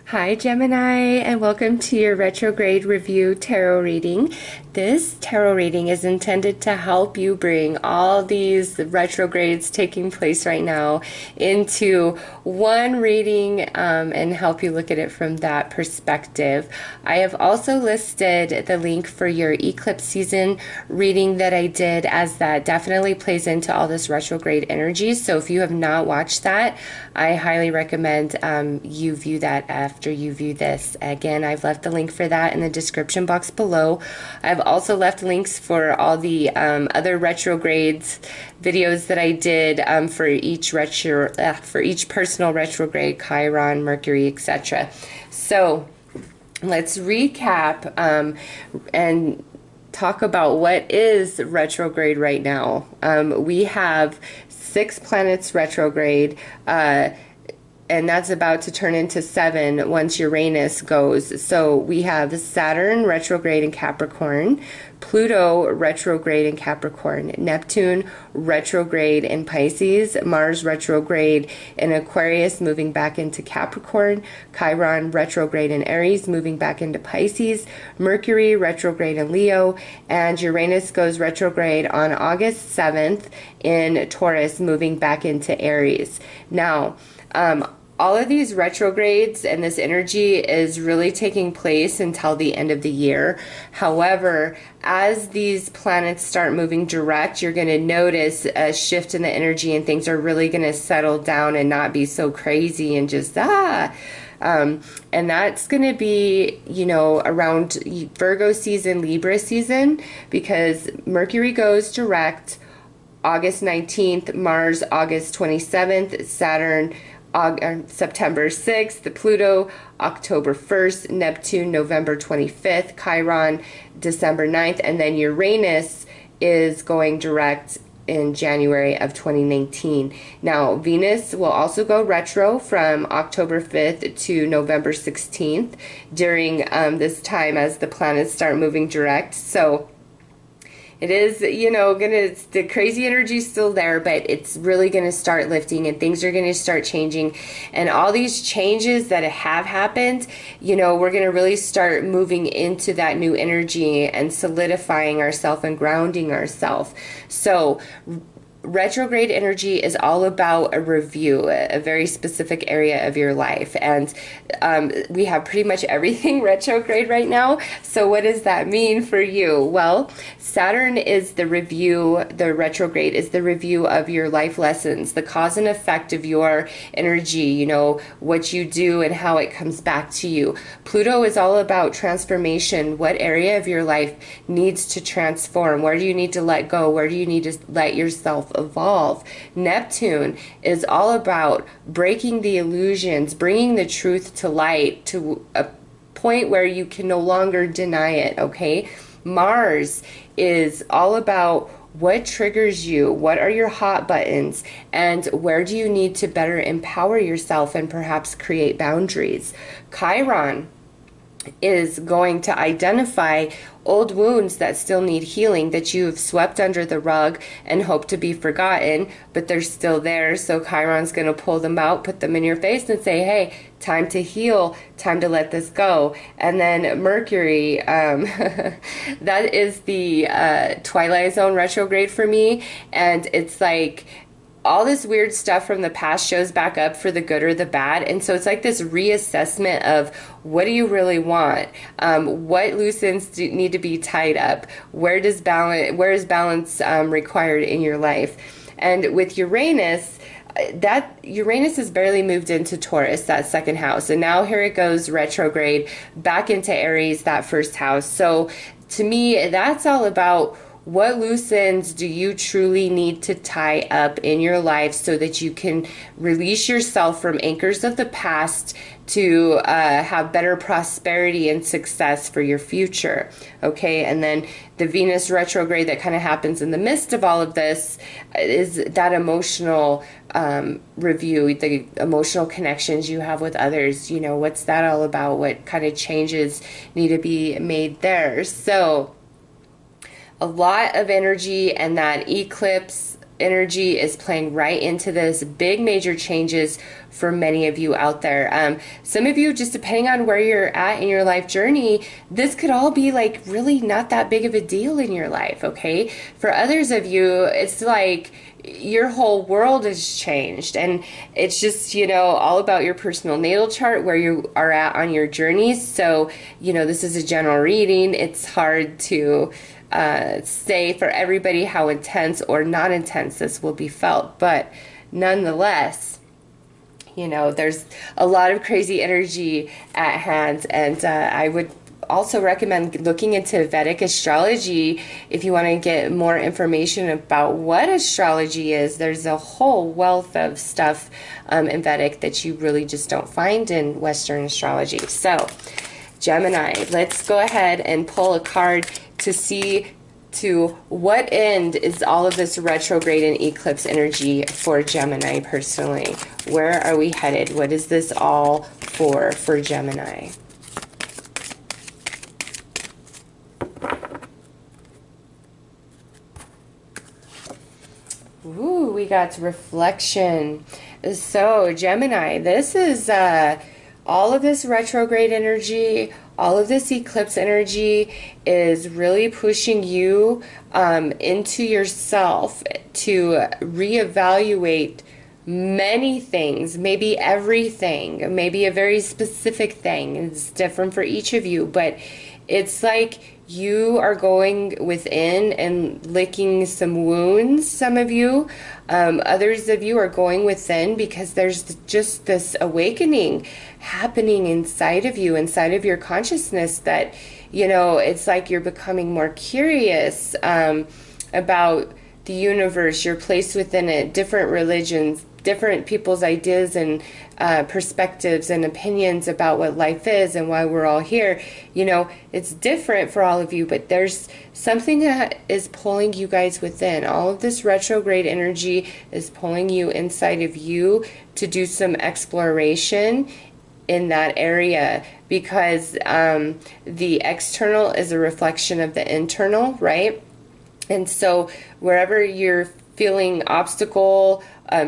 Hi Gemini, and welcome to your retrograde review tarot reading. This tarot reading is intended to help you bring all these retrogrades taking place right now into one reading and help you look at it from that perspective. I have also listed the link for your eclipse season reading that I did, as that definitely plays into all this retrograde energy. So if you have not watched that, I highly recommend you view that after you view this. Again, I've left the link for that in the description box below. I've also left links for all the other retrogrades videos that I did for each personal retrograde, Chiron, Mercury, etc. So let's recap and talk about what is retrograde right now. We have 6 planets retrograde, and that's about to turn into 7 once Uranus goes. So we have Saturn retrograde in Capricorn, Pluto retrograde in Capricorn, Neptune retrograde in Pisces, Mars retrograde in Aquarius moving back into Capricorn, Chiron retrograde in Aries moving back into Pisces, Mercury retrograde in Leo, and Uranus goes retrograde on August 7th in Taurus moving back into Aries. Now, all of these retrogrades and this energy is really taking place until the end of the year. However, as these planets start moving direct, you're going to notice a shift in the energy and things are really going to settle down and not be so crazy and just, and that's going to be, around Virgo season, Libra season, because Mercury goes direct August 19th, Mars August 27th, Saturn September 6th, Pluto October 1st, Neptune November 25th, Chiron December 9th, and then Uranus is going direct in January of 2019. Now, Venus will also go retro from October 5th to November 16th during this time as the planets start moving direct. So it is, the crazy energy is still there, but it's really going to start lifting and things are going to start changing. And all these changes that have happened, we're going to really start moving into that new energy and solidifying ourselves and grounding ourselves. So retrograde energy is all about a review, a very specific area of your life. And we have pretty much everything retrograde right now. So what does that mean for you? Well, Saturn is the review, the retrograde is the review of your life lessons, the cause and effect of your energy, what you do and how it comes back to you. Pluto is all about transformation. What area of your life needs to transform? Where do you need to let go? Where do you need to let yourself evolve? Neptune is all about breaking the illusions, bringing the truth to light to a point where you can no longer deny it, okay? Mars is all about what triggers you, what are your hot buttons, and where do you need to better empower yourself and perhaps create boundaries. Chiron is going to identify old wounds that still need healing, that you have swept under the rug and hope to be forgotten, but they're still there. So Chiron's going to pull them out, put them in your face and say, hey, time to heal, time to let this go. And then Mercury, that is the Twilight Zone retrograde for me. And it's like all this weird stuff from the past shows back up for the good or the bad. And so it's like this reassessment of what do you really want? What loose ends need to be tied up? Where is balance required in your life? And with Uranus, that Uranus has barely moved into Taurus, that second house. And now here it goes retrograde back into Aries, that first house. So to me, that's all about what loose ends do you truly need to tie up in your life so that you can release yourself from anchors of the past to have better prosperity and success for your future, okay? And then the Venus retrograde that kind of happens in the midst of all of this is that emotional review, the emotional connections you have with others. What's that all about? What kind of changes need to be made there? So a lot of energy, and that eclipse energy is playing right into this. Big major changes for many of you out there. Some of you, just depending on where you're at in your life journey, this could all be like really not that big of a deal in your life, okay? For others of you, it's like your whole world has changed, and it's just, you know, all about your personal natal chart, where you are at on your journeys. So, you know, this is a general reading. It's hard to say for everybody how intense or not intense this will be felt, but nonetheless, you know, there's a lot of crazy energy at hand, and I would also recommend looking into Vedic astrology if you want to get more information about what astrology is. There's a whole wealth of stuff in Vedic that you really just don't find in Western astrology. So, Gemini, let's go ahead and pull a card to see to what end is all of this retrograde and eclipse energy for Gemini personally. Where are we headed? What is this all for Gemini? Ooh, we got reflection. So, Gemini, this is all of this retrograde energy, all of this eclipse energy is really pushing you into yourself to reevaluate many things, maybe everything, maybe a very specific thing. It's different for each of you, but it's like you are going within and licking some wounds, some of you. Others of you are going within because there's just this awakening happening inside of you, inside of your consciousness, that, you know, it's like you're becoming more curious about the universe, your place within it, different religions, different people's ideas and perspectives and opinions about what life is and why we're all here. You know, it's different for all of you, but there's something that is pulling you guys within. All of this retrograde energy is pulling you inside of you to do some exploration in that area, because the external is a reflection of the internal, right? And so wherever you're feeling obstacle,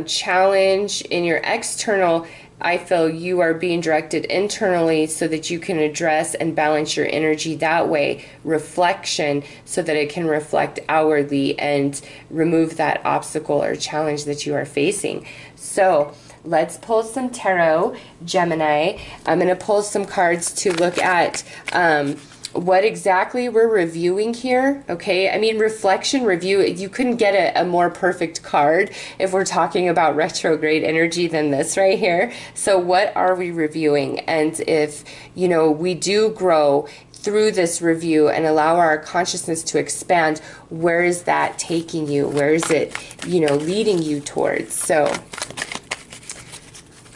challenge in your external, I feel you are being directed internally so that you can address and balance your energy that way, reflection, so that it can reflect outwardly and remove that obstacle or challenge that you are facing. So let's pull some tarot, Gemini. I'm going to pull some cards to look at what exactly we're reviewing here, okay? I mean, reflection, review, you couldn't get a more perfect card if we're talking about retrograde energy than this right here. So what are we reviewing? And if, you know, we do grow through this review and allow our consciousness to expand, where is that taking you? Where is it, you know, leading you towards? So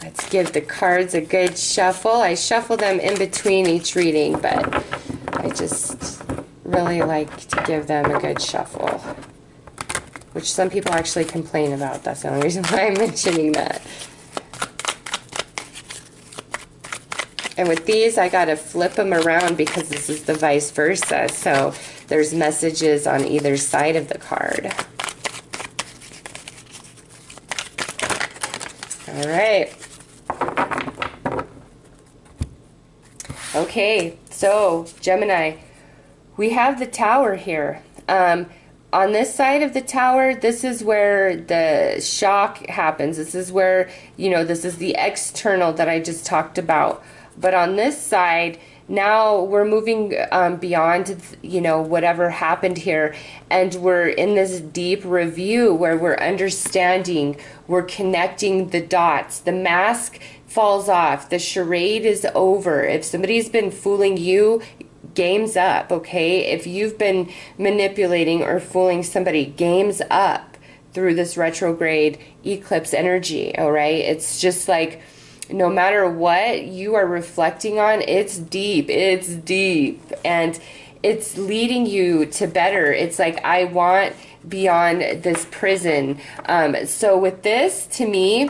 let's give the cards a good shuffle. I shuffle them in between each reading, but I just really like to give them a good shuffle, which some people actually complain about. That's the only reason why I'm mentioning that. And with these, I got to flip them around because this is the vice versa. So there's messages on either side of the card. All right. Okay, so Gemini, we have the Tower here. On this side of the Tower, this is where the shock happens. This is where, you know, this is the external that I just talked about. But on this side, now we're moving beyond, you know, whatever happened here, and we're in this deep review where we're understanding, we're connecting the dots. The mask falls off. The charade is over. If somebody's been fooling you, game's up, okay? If you've been manipulating or fooling somebody, game's up through this retrograde eclipse energy, all right? It's just like, no matter what you are reflecting on, it's deep, and it's leading you to better. It's like, I want beyond this prison. So with this, to me,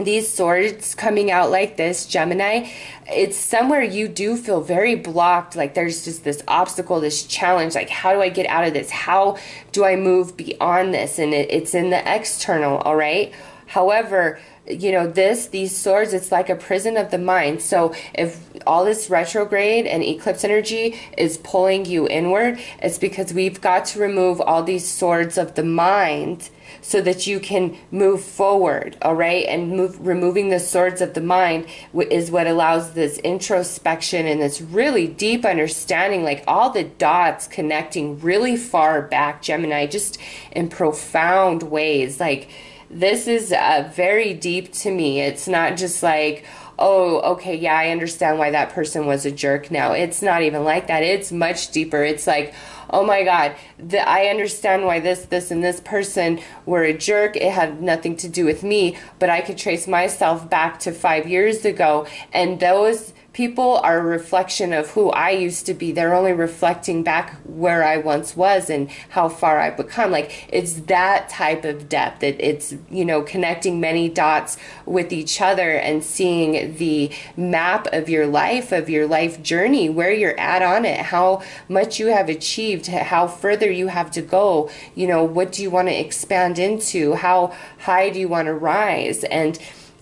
these swords coming out like this, Gemini, it's somewhere you do feel very blocked. Like there's just this obstacle, this challenge. Like, how do I get out of this? How do I move beyond this? And it's in the external, all right? However, you know, these swords, it's like a prison of the mind. So if all this retrograde and eclipse energy is pulling you inward, it's because we've got to remove all these swords of the mind so that you can move forward, all right? And removing the swords of the mind is what allows this introspection and this really deep understanding, like all the dots connecting really far back, Gemini, just in profound ways. Like, this is very deep to me. It's not just like, oh, okay, yeah, I understand why that person was a jerk now. It's not even like that. It's much deeper. It's like, oh my God, I understand why this, and this person were a jerk. It had nothing to do with me, but I could trace myself back to 5 years ago. And those people are a reflection of who I used to be. They're only reflecting back where I once was and how far I've become. Like, it's that type of depth. It's, you know, connecting many dots with each other and seeing the map of your life journey, where you're at on it, how much you have achieved, how further you have to go. You know, what do you want to expand into? How high do you want to rise? And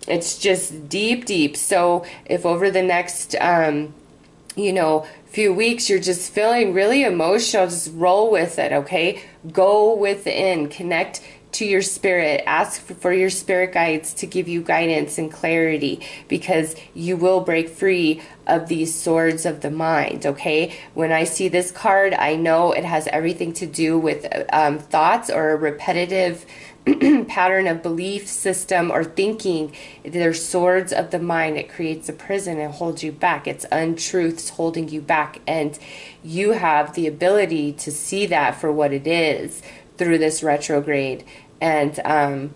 it's just deep, deep. So if over the next, you know, few weeks you're just feeling really emotional, just roll with it, okay? Go within, connect to your spirit, ask for your spirit guides to give you guidance and clarity, because you will break free of these swords of the mind, okay? When I see this card, I know it has everything to do with thoughts or a repetitive pattern of belief system or thinking. They're swords of the mind. It creates a prison and holds you back. It's untruths holding you back, and you have the ability to see that for what it is through this retrograde and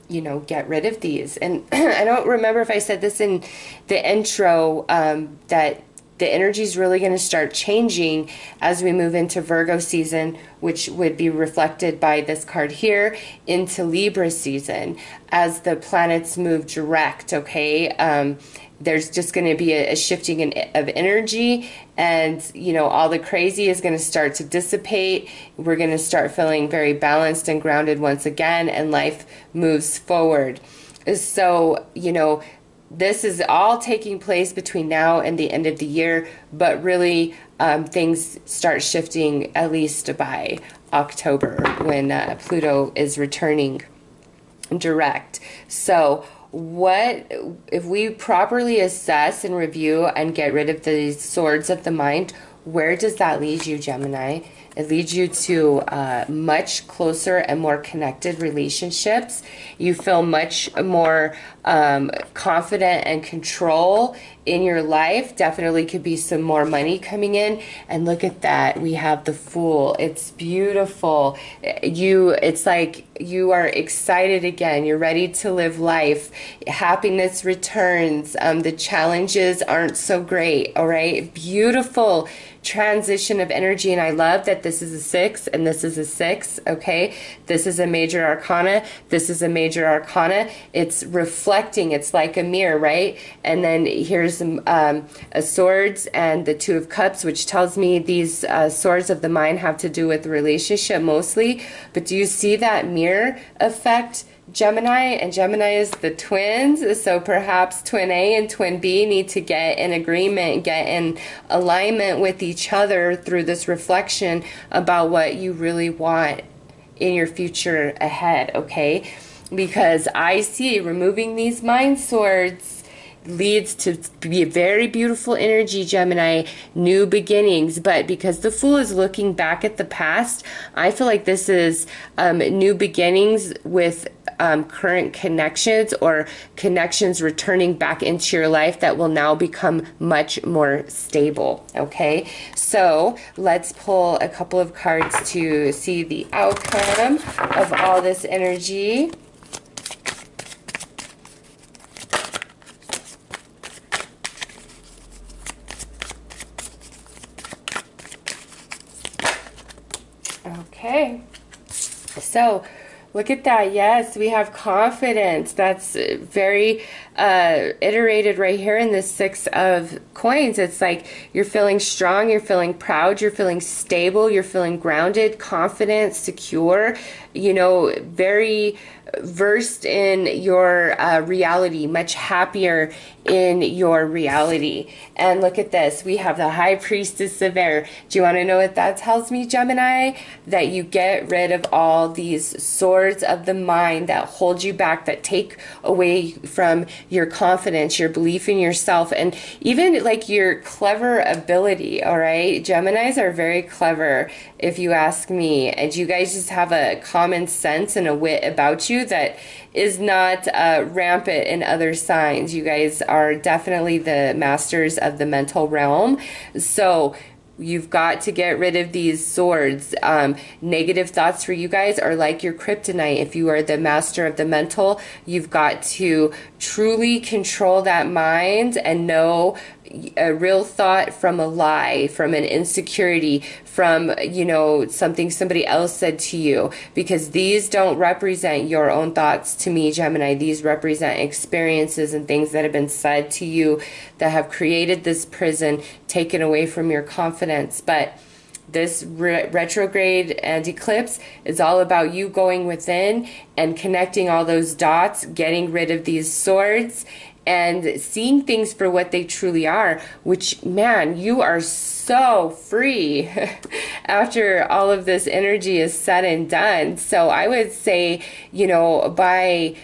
you know, get rid of these. And I don't remember if I said this in the intro, that the energy is really going to start changing as we move into Virgo season, which would be reflected by this card here, into Libra season as the planets move direct, okay? There's just going to be a shifting of energy, and, you know, all the crazy is going to start to dissipate. We're going to start feeling very balanced and grounded once again, and life moves forward. So, you know, this is all taking place between now and the end of the year, but really things start shifting at least by October, when Pluto is returning direct. So what if we properly assess and review and get rid of these swords of the mind? Where does that lead you, Gemini? It leads you to much closer and more connected relationships. You feel much more confident and control in your life. Definitely could be some more money coming in. And look at that. We have the Fool. It's beautiful. It's like you are excited again. You're ready to live life. Happiness returns. The challenges aren't so great. All right. Beautiful transition of energy. And I love that this is a 6 and this is a 6. Okay. This is a major arcana. This is a major arcana. It's reflecting. It's like a mirror, right? And then here's a swords and the 2 of cups, which tells me these swords of the mind have to do with relationship mostly. But do you see that mirror effect, Gemini? And Gemini is the twins, so perhaps twin A and twin B need to get in agreement, get in alignment with each other through this reflection about what you really want in your future ahead, okay? Because I see removing these mind swords leads to be a very beautiful energy, Gemini, new beginnings. But because the Fool is looking back at the past, I feel like this is new beginnings with current connections, or connections returning back into your life that will now become much more stable, okay? So let's pull a couple of cards to see the outcome of all this energy. Okay, so Look at that. Yes, we have confidence. That's very iterated right here in the Six of Coins. It's like you're feeling strong, you're feeling proud, you're feeling stable, you're feeling grounded, confident, secure, you know, very versed in your reality, much happier in your reality. And look at this. We have the High Priestess of Air. Do you want to know what that tells me, Gemini? That you get rid of all these swords of the mind that hold you back, that take away from your confidence, your belief in yourself, and even like your clever ability, all right? Geminis are very clever, if you ask me, and you guys just have a common sense and a wit about you that is not rampant in other signs. You guys are definitely the masters of the mental realm. So you've got to get rid of these swords. Negative thoughts for you guys are like your kryptonite. If you are the master of the mental, you've got to truly control that mind and know a real thought from a lie, from an insecurity, from, you know, something somebody else said to you, because these don't represent your own thoughts to me, Gemini. These represent experiences and things that have been said to you that have created this prison, taken away from your confidence. But this retrograde and eclipse is all about you going within and connecting all those dots, getting rid of these swords, and seeing things for what they truly are, which, man, you are so free after all of this energy is said and done. So I would say, you know, by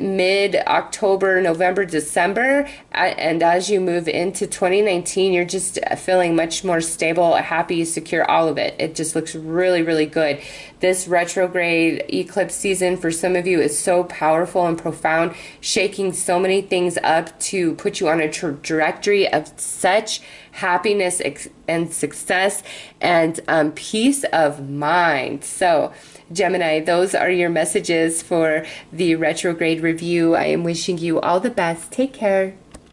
mid-October, November, December, and as you move into 2019, you're just feeling much more stable, happy, secure, all of it. It just looks really, really good. This retrograde eclipse season for some of you is so powerful and profound, shaking so many things up to put you on a trajectory of such happiness and success and peace of mind. So, Gemini, those are your messages for the retrograde review. I am wishing you all the best. Take care.